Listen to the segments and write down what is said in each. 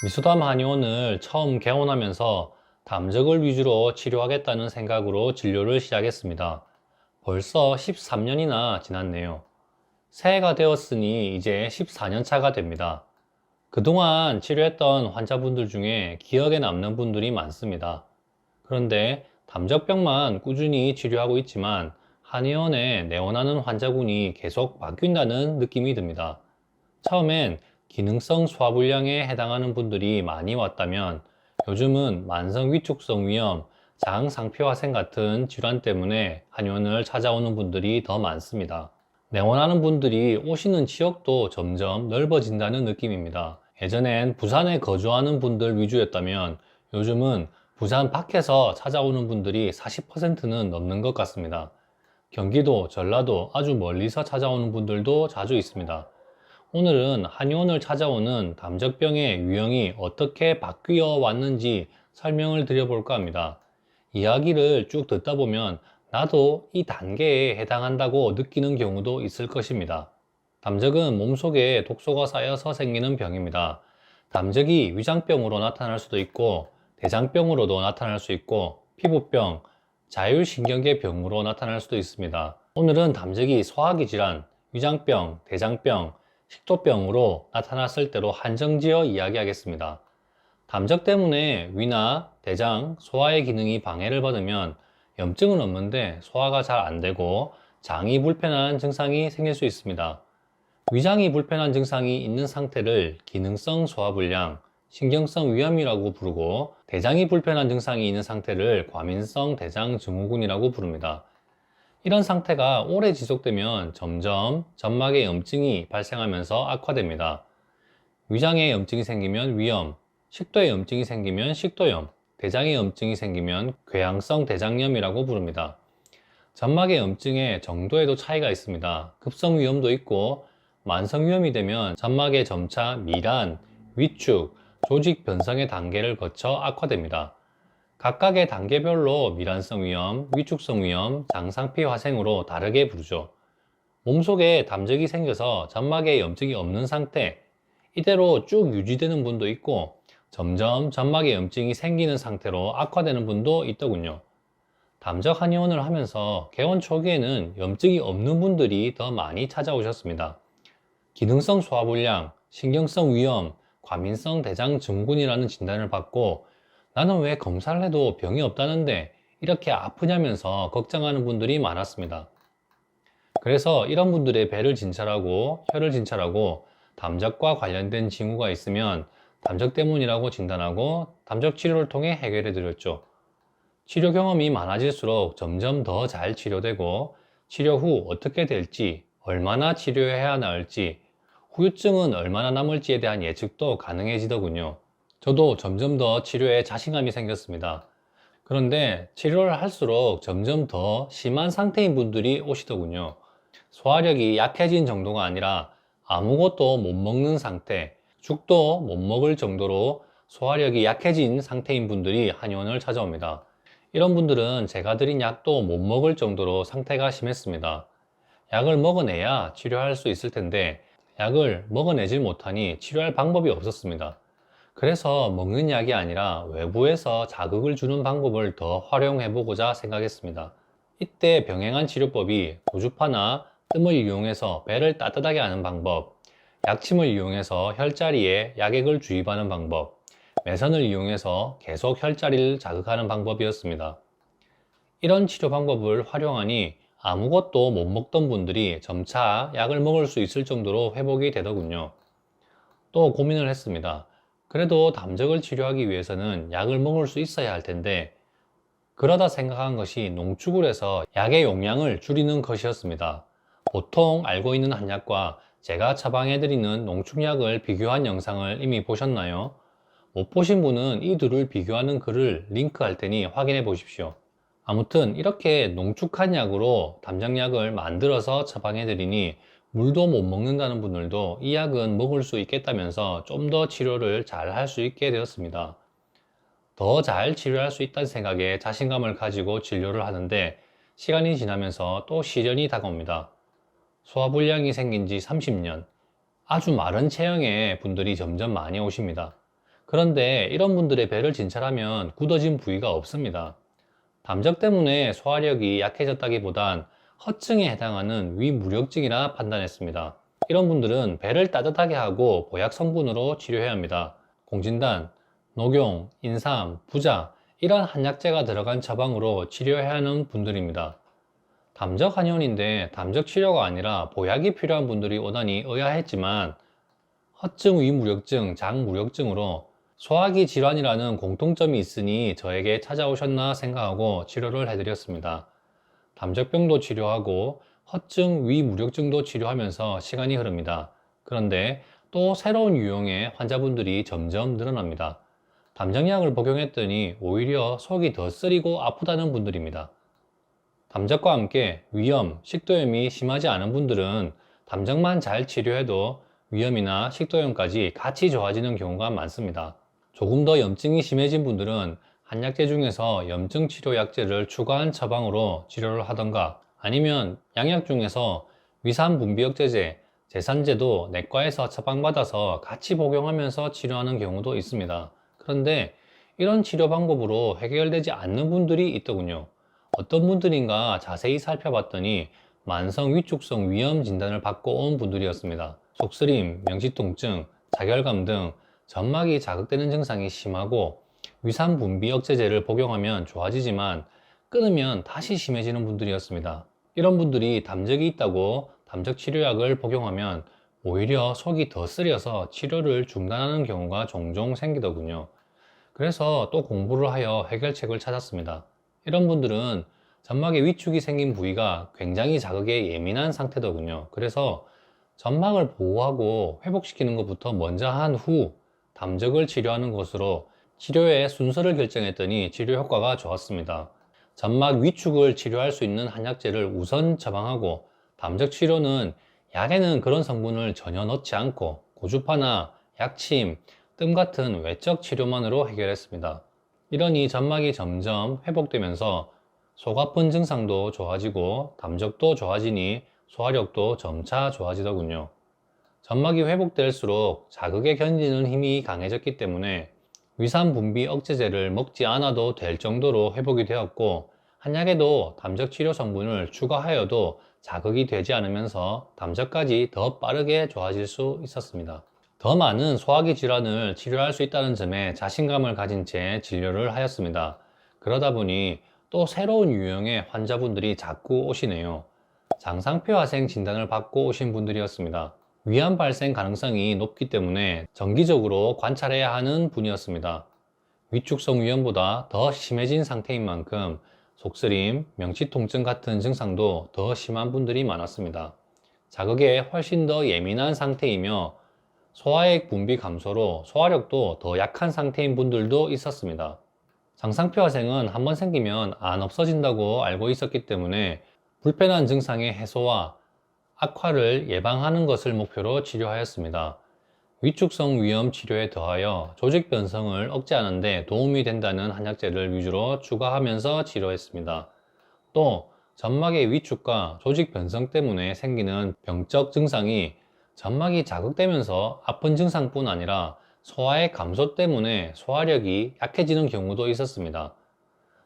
미수담 한의원을 처음 개원하면서 담적을 위주로 치료하겠다는 생각으로 진료를 시작했습니다. 벌써 13년이나 지났네요. 새해가 되었으니 이제 14년 차가 됩니다. 그동안 치료했던 환자분들 중에 기억에 남는 분들이 많습니다. 그런데 담적병만 꾸준히 치료하고 있지만 한의원에 내원하는 환자군이 계속 바뀐다는 느낌이 듭니다. 처음엔 기능성 소화불량에 해당하는 분들이 많이 왔다면 요즘은 만성 위축성 위염, 장상피화생 같은 질환 때문에 한의원을 찾아오는 분들이 더 많습니다. 내원하는 분들이 오시는 지역도 점점 넓어진다는 느낌입니다. 예전엔 부산에 거주하는 분들 위주였다면 요즘은 부산 밖에서 찾아오는 분들이 40%는 넘는 것 같습니다. 경기도, 전라도 아주 멀리서 찾아오는 분들도 자주 있습니다. 오늘은 한의원을 찾아오는 담적병의 유형이 어떻게 바뀌어 왔는지 설명을 드려볼까 합니다. 이야기를 쭉 듣다 보면 나도 이 단계에 해당한다고 느끼는 경우도 있을 것입니다. 담적은 몸속에 독소가 쌓여서 생기는 병입니다. 담적이 위장병으로 나타날 수도 있고 대장병으로도 나타날 수 있고 피부병, 자율신경계 병으로 나타날 수도 있습니다. 오늘은 담적이 소화기 질환, 위장병, 대장병, 식도병으로 나타났을 때로 한정지어 이야기하겠습니다. 담적 때문에 위나 대장, 소화의 기능이 방해를 받으면 염증은 없는데 소화가 잘 안 되고 장이 불편한 증상이 생길 수 있습니다. 위장이 불편한 증상이 있는 상태를 기능성 소화불량, 신경성 위염이라고 부르고 대장이 불편한 증상이 있는 상태를 과민성 대장증후군이라고 부릅니다. 이런 상태가 오래 지속되면 점점 점막에 염증이 발생하면서 악화됩니다. 위장에 염증이 생기면 위염, 식도에 염증이 생기면 식도염, 대장에 염증이 생기면 궤양성 대장염이라고 부릅니다. 점막의 염증의 정도에도 차이가 있습니다. 급성 위염도 있고 만성 위염이 되면 점막의 점차 미란, 위축, 조직 변성의 단계를 거쳐 악화됩니다. 각각의 단계별로 미란성 위염, 위축성 위염, 장상피 화생으로 다르게 부르죠. 몸속에 담적이 생겨서 점막에 염증이 없는 상태, 이대로 쭉 유지되는 분도 있고 점점 점막에 염증이 생기는 상태로 악화되는 분도 있더군요. 담적 한의원을 하면서 개원 초기에는 염증이 없는 분들이 더 많이 찾아오셨습니다. 기능성 소화불량, 신경성 위염, 과민성 대장증후군이라는 진단을 받고 나는 왜 검사를 해도 병이 없다는데 이렇게 아프냐면서 걱정하는 분들이 많았습니다. 그래서 이런 분들의 배를 진찰하고 혀를 진찰하고 담적과 관련된 징후가 있으면 담적 때문이라고 진단하고 담적 치료를 통해 해결해 드렸죠. 치료 경험이 많아질수록 점점 더 잘 치료되고 치료 후 어떻게 될지, 얼마나 치료해야 나을지, 후유증은 얼마나 남을지에 대한 예측도 가능해지더군요. 저도 점점 더 치료에 자신감이 생겼습니다. 그런데 치료를 할수록 점점 더 심한 상태인 분들이 오시더군요. 소화력이 약해진 정도가 아니라 아무것도 못 먹는 상태, 죽도 못 먹을 정도로 소화력이 약해진 상태인 분들이 한의원을 찾아옵니다. 이런 분들은 제가 드린 약도 못 먹을 정도로 상태가 심했습니다. 약을 먹어내야 치료할 수 있을 텐데 약을 먹어내질 못하니 치료할 방법이 없었습니다. 그래서 먹는 약이 아니라 외부에서 자극을 주는 방법을 더 활용해 보고자 생각했습니다. 이때 병행한 치료법이 고주파나 뜸을 이용해서 배를 따뜻하게 하는 방법, 약침을 이용해서 혈자리에 약액을 주입하는 방법, 매선을 이용해서 계속 혈자리를 자극하는 방법이었습니다. 이런 치료 방법을 활용하니 아무것도 못 먹던 분들이 점차 약을 먹을 수 있을 정도로 회복이 되더군요. 또 고민을 했습니다. 그래도 담적을 치료하기 위해서는 약을 먹을 수 있어야 할 텐데 그러다 생각한 것이 농축을 해서 약의 용량을 줄이는 것이었습니다. 보통 알고 있는 한약과 제가 처방해드리는 농축약을 비교한 영상을 이미 보셨나요? 못 보신 분은 이 둘을 비교하는 글을 링크할 테니 확인해 보십시오. 아무튼 이렇게 농축한 약으로 담장약을 만들어서 처방해드리니 물도 못 먹는다는 분들도 이 약은 먹을 수 있겠다면서 좀 더 치료를 잘 할 수 있게 되었습니다. 더 잘 치료할 수 있다는 생각에 자신감을 가지고 진료를 하는데 시간이 지나면서 또 시련이 다가옵니다. 소화불량이 생긴 지 30년, 아주 마른 체형의 분들이 점점 많이 오십니다. 그런데 이런 분들의 배를 진찰하면 굳어진 부위가 없습니다. 담적 때문에 소화력이 약해졌다기보단 허증에 해당하는 위무력증이라 판단했습니다. 이런 분들은 배를 따뜻하게 하고 보약 성분으로 치료해야 합니다. 공진단, 녹용, 인삼, 부자 이런 한약재가 들어간 처방으로 치료해야 하는 분들입니다. 담적 한의원인데 담적 치료가 아니라 보약이 필요한 분들이 오다니 의아했지만 허증 위무력증, 장무력증으로 소화기 질환이라는 공통점이 있으니 저에게 찾아오셨나 생각하고 치료를 해드렸습니다. 담적병도 치료하고 허증 위무력증도 치료하면서 시간이 흐릅니다. 그런데 또 새로운 유형의 환자분들이 점점 늘어납니다. 담정약을 복용했더니 오히려 속이 더 쓰리고 아프다는 분들입니다. 담적과 함께 위염, 식도염이 심하지 않은 분들은 담적만 잘 치료해도 위염이나 식도염까지 같이 좋아지는 경우가 많습니다. 조금 더 염증이 심해진 분들은 한약재 중에서 염증 치료 약재를 추가한 처방으로 치료를 하던가 아니면 양약 중에서 위산 분비 억제제, 제산제도 내과에서 처방받아서 같이 복용하면서 치료하는 경우도 있습니다. 그런데 이런 치료 방법으로 해결되지 않는 분들이 있더군요. 어떤 분들인가 자세히 살펴봤더니 만성 위축성 위염 진단을 받고 온 분들이었습니다. 속쓰림, 명치통증, 자결감 등 점막이 자극되는 증상이 심하고 위산 분비 억제제를 복용하면 좋아지지만 끊으면 다시 심해지는 분들이었습니다. 이런 분들이 담적이 있다고 담적 치료약을 복용하면 오히려 속이 더 쓰려서 치료를 중단하는 경우가 종종 생기더군요. 그래서 또 공부를 하여 해결책을 찾았습니다. 이런 분들은 점막에 위축이 생긴 부위가 굉장히 자극에 예민한 상태더군요. 그래서 점막을 보호하고 회복시키는 것부터 먼저 한 후 담적을 치료하는 것으로 치료의 순서를 결정했더니 치료 효과가 좋았습니다. 점막 위축을 치료할 수 있는 한약재를 우선 처방하고 담적 치료는 약에는 그런 성분을 전혀 넣지 않고 고주파나 약침, 뜸 같은 외적 치료만으로 해결했습니다. 이러니 점막이 점점 회복되면서 속 아픈 증상도 좋아지고 담적도 좋아지니 소화력도 점차 좋아지더군요. 점막이 회복될수록 자극에 견디는 힘이 강해졌기 때문에 위산 분비 억제제를 먹지 않아도 될 정도로 회복이 되었고 한약에도 담적 치료 성분을 추가하여도 자극이 되지 않으면서 담적까지 더 빠르게 좋아질 수 있었습니다. 더 많은 소화기 질환을 치료할 수 있다는 점에 자신감을 가진 채 진료를 하였습니다. 그러다 보니 또 새로운 유형의 환자분들이 자꾸 오시네요. 장상표화생 진단을 받고 오신 분들이었습니다. 위암 발생 가능성이 높기 때문에 정기적으로 관찰해야 하는 분이었습니다. 위축성 위염보다 더 심해진 상태인 만큼 속쓰림, 명치통증 같은 증상도 더 심한 분들이 많았습니다. 자극에 훨씬 더 예민한 상태이며 소화액 분비 감소로 소화력도 더 약한 상태인 분들도 있었습니다. 장상표화생은 한번 생기면 안 없어진다고 알고 있었기 때문에 불편한 증상의 해소와 악화를 예방하는 것을 목표로 치료하였습니다. 위축성 위염 치료에 더하여 조직 변성을 억제하는 데 도움이 된다는 한약재를 위주로 추가하면서 치료했습니다. 또 점막의 위축과 조직 변성 때문에 생기는 병적 증상이 점막이 자극되면서 아픈 증상뿐 아니라 소화의 감소 때문에 소화력이 약해지는 경우도 있었습니다.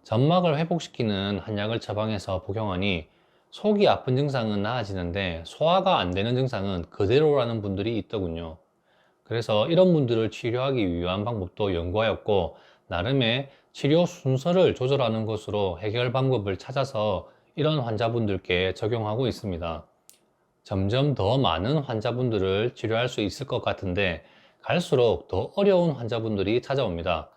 점막을 회복시키는 한약을 처방해서 복용하니 속이 아픈 증상은 나아지는데 소화가 안 되는 증상은 그대로라는 분들이 있더군요. 그래서 이런 분들을 치료하기 위한 방법도 연구하였고 나름의 치료 순서를 조절하는 것으로 해결 방법을 찾아서 이런 환자분들께 적용하고 있습니다. 점점 더 많은 환자분들을 치료할 수 있을 것 같은데 갈수록 더 어려운 환자분들이 찾아옵니다.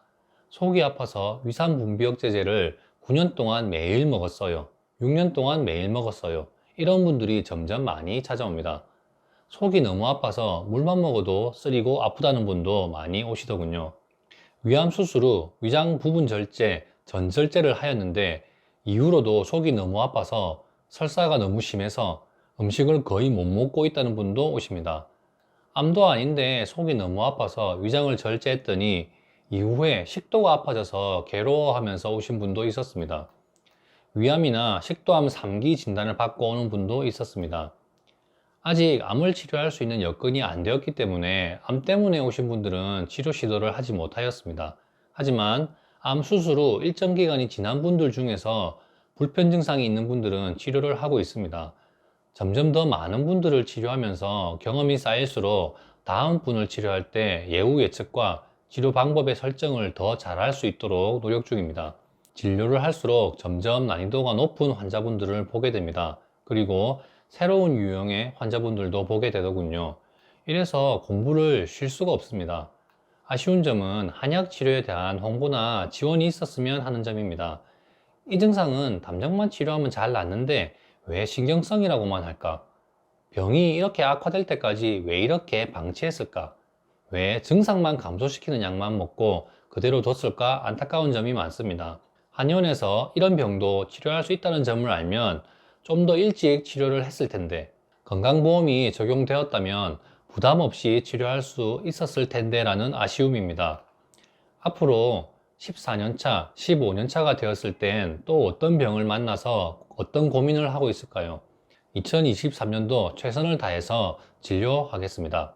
속이 아파서 위산 분비 억제제를 9년 동안 매일 먹었어요. 6년 동안 매일 먹었어요. 이런 분들이 점점 많이 찾아옵니다. 속이 너무 아파서 물만 먹어도 쓰리고 아프다는 분도 많이 오시더군요. 위암 수술 후 위장 부분 절제, 전절제를 하였는데 이후로도 속이 너무 아파서 설사가 너무 심해서 음식을 거의 못 먹고 있다는 분도 오십니다. 암도 아닌데 속이 너무 아파서 위장을 절제했더니 이후에 식도가 아파져서 괴로워하면서 오신 분도 있었습니다. 위암이나 식도암 3기 진단을 받고 오는 분도 있었습니다. 아직 암을 치료할 수 있는 여건이 안 되었기 때문에 암 때문에 오신 분들은 치료 시도를 하지 못하였습니다. 하지만 암 수술 후 일정 기간이 지난 분들 중에서 불편 증상이 있는 분들은 치료를 하고 있습니다. 점점 더 많은 분들을 치료하면서 경험이 쌓일수록 다음 분을 치료할 때 예후 예측과 치료 방법의 설정을 더 잘할 수 있도록 노력 중입니다. 진료를 할수록 점점 난이도가 높은 환자분들을 보게 됩니다. 그리고 새로운 유형의 환자분들도 보게 되더군요. 이래서 공부를 쉴 수가 없습니다. 아쉬운 점은 한약 치료에 대한 홍보나 지원이 있었으면 하는 점입니다. 이 증상은 담정만 치료하면 잘 낫는데 왜 신경성이라고만 할까? 병이 이렇게 악화될 때까지 왜 이렇게 방치했을까? 왜 증상만 감소시키는 약만 먹고 그대로 뒀을까 안타까운 점이 많습니다. 한의원에서 이런 병도 치료할 수 있다는 점을 알면 좀 더 일찍 치료를 했을 텐데, 건강보험이 적용되었다면 부담 없이 치료할 수 있었을 텐데 라는 아쉬움입니다. 앞으로 14년차, 15년차가 되었을 땐 또 어떤 병을 만나서 어떤 고민을 하고 있을까요? 2023년도 최선을 다해서 진료하겠습니다.